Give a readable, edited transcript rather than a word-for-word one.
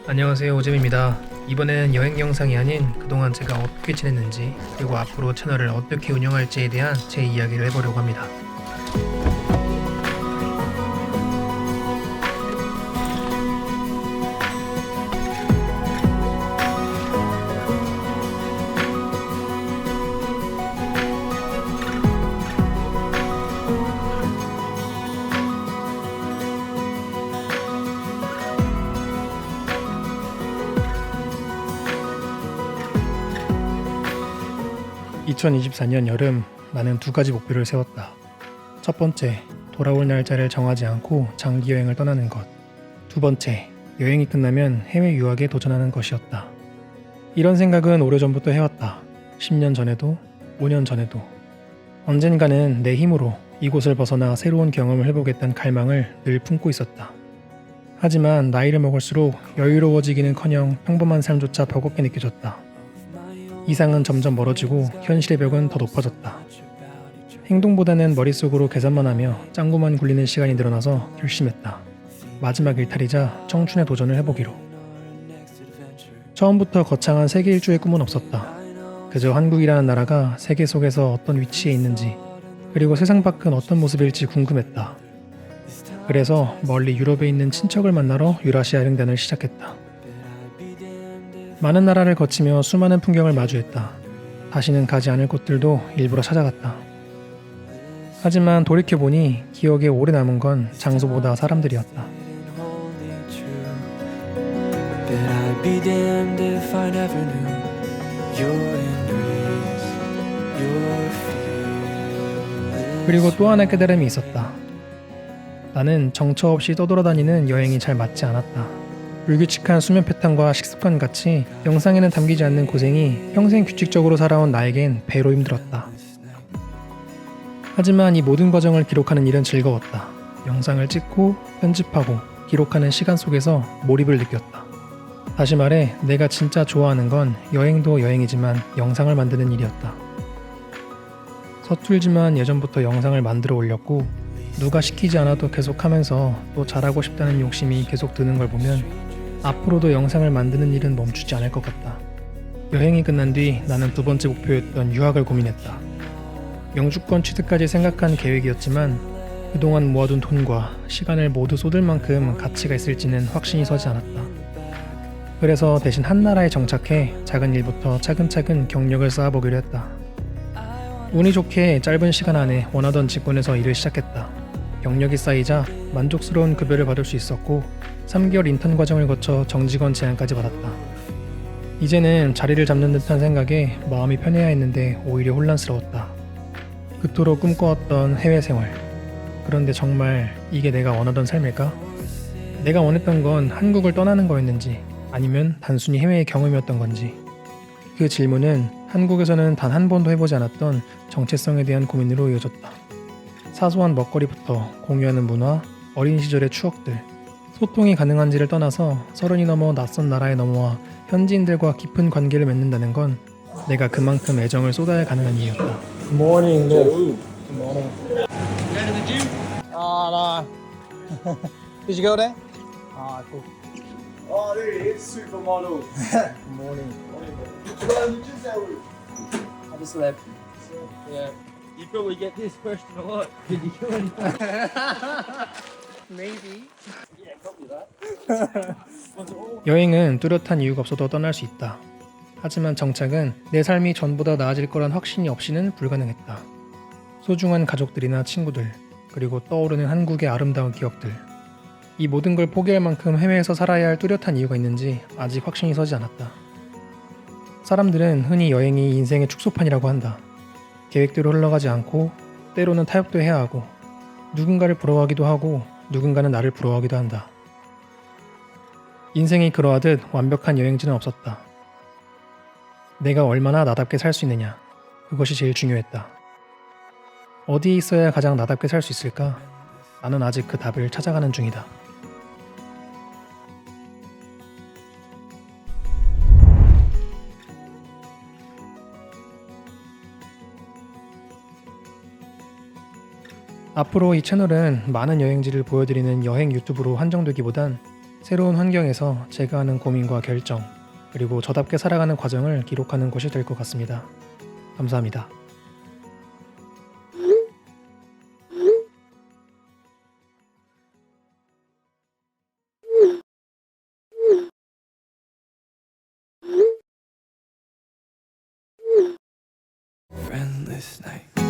안녕하세요, 오잼입니다. 이번에는 여행 영상이 아닌 그동안 제가 어떻게 지냈는지 그리고 앞으로 채널을 어떻게 운영할지에 대한 제 이야기를 해보려고 합니다. 2024년 여름, 나는 두 가지 목표를 세웠다. 첫 번째, 돌아올 날짜를 정하지 않고 장기 여행을 떠나는 것. 두 번째, 여행이 끝나면 해외 유학에 도전하는 것이었다. 이런 생각은 오래전부터 해왔다. 10년 전에도, 5년 전에도. 언젠가는 내 힘으로 이곳을 벗어나 새로운 경험을 해보겠다는 갈망을 늘 품고 있었다. 하지만 나이를 먹을수록 여유로워지기는커녕 평범한 삶조차 버겁게 느껴졌다. 이상은 점점 멀어지고 현실의 벽은 더 높아졌다. 행동보다는 머릿속으로 계산만 하며 짱구만 굴리는 시간이 늘어나서 결심했다. 마지막 일탈이자 청춘의 도전을 해보기로. 처음부터 거창한 세계 일주의 꿈은 없었다. 그저 한국이라는 나라가 세계 속에서 어떤 위치에 있는지, 그리고 세상 밖은 어떤 모습일지 궁금했다. 그래서 멀리 유럽에 있는 친척을 만나러 유라시아 횡단을 시작했다. 많은 나라를 거치며 수많은 풍경을 마주했다. 다시는 가지 않을 곳들도 일부러 찾아갔다. 하지만 돌이켜보니 기억에 오래 남은 건 장소보다 사람들이었다. 그리고 또 하나의 깨달음이 있었다. 나는 정처 없이 떠돌아다니는 여행이 잘 맞지 않았다. 불규칙한 수면 패턴과 식습관 같이 영상에는 담기지 않는 고생이 평생 규칙적으로 살아온 나에겐 배로 힘들었다. 하지만 이 모든 과정을 기록하는 일은 즐거웠다. 영상을 찍고 편집하고 기록하는 시간 속에서 몰입을 느꼈다. 다시 말해, 내가 진짜 좋아하는 건 여행도 여행이지만 영상을 만드는 일이었다. 서툴지만 예전부터 영상을 만들어 올렸고 누가 시키지 않아도 계속하면서 또 잘하고 싶다는 욕심이 계속 드는 걸 보면 앞으로도 영상을 만드는 일은 멈추지 않을 것 같다. 여행이 끝난 뒤 나는 두 번째 목표였던 유학을 고민했다. 영주권 취득까지 생각한 계획이었지만 그동안 모아둔 돈과 시간을 모두 쏟을 만큼 가치가 있을지는 확신이 서지 않았다. 그래서 대신 한 나라에 정착해 작은 일부터 차근차근 경력을 쌓아보기로 했다. 운이 좋게 짧은 시간 안에 원하던 직군에서 일을 시작했다. 경력이 쌓이자 만족스러운 급여를 받을 수 있었고 3개월 인턴 과정을 거쳐 정직원 제안까지 받았다. 이제는 자리를 잡는 듯한 생각에 마음이 편해야 했는데 오히려 혼란스러웠다. 그토록 꿈꿔왔던 해외 생활. 그런데 정말 이게 내가 원하던 삶일까? 내가 원했던 건 한국을 떠나는 거였는지 아니면 단순히 해외의 경험이었던 건지. 그 질문은 한국에서는 단 한 번도 해보지 않았던 정체성에 대한 고민으로 이어졌다. 사소한 먹거리부터 공유하는 문화, 어린 시절의 추억들, 소통이 가능한지를 떠나서 30이 넘어 낯선 나라에 넘어와 현지인들과 깊은 관계를 맺는다는 건 내가 그만큼 애정을 쏟아야 가능한 이유였다. Morning, Good morning. Going to the gym? Oh, no. Did you go there? Ah, cool. Oh, there he is, supermodel. Morning. I just left. Yeah. You probably get this question a lot. Did you kill anything? Maybe. Yeah, probably that. 여행은 뚜렷한 이유가 없어도 떠날 수 있다. 하지만 정착은 내 삶이 전보다 나아질 거란 확신이 없이는 불가능했다. 소중한 가족들이나 친구들, 그리고 떠오르는 한국의 아름다운 기억들. 이 모든 걸 포기할 만큼 해외에서 살아야 할 뚜렷한 이유가 있는지 아직 확신이 서지 않았다. 사람들은 흔히 여행이 인생의 축소판이라고 한다. 계획대로 흘러가지 않고 때로는 타협도 해야 하고 누군가를 부러워하기도 하고 누군가는 나를 부러워하기도 한다. 인생이 그러하듯 완벽한 여행지는 없었다. 내가 얼마나 나답게 살 수 있느냐, 그것이 제일 중요했다. 어디에 있어야 가장 나답게 살 수 있을까? 나는 아직 그 답을 찾아가는 중이다. 앞으로 이 채널은 많은 여행지를 보여드리는 여행 유튜브로 한정되기보단 새로운 환경에서 제가 하는 고민과 결정, 그리고 저답게 살아가는 과정을 기록하는 곳이 될 것 같습니다. 감사합니다. Friendless night.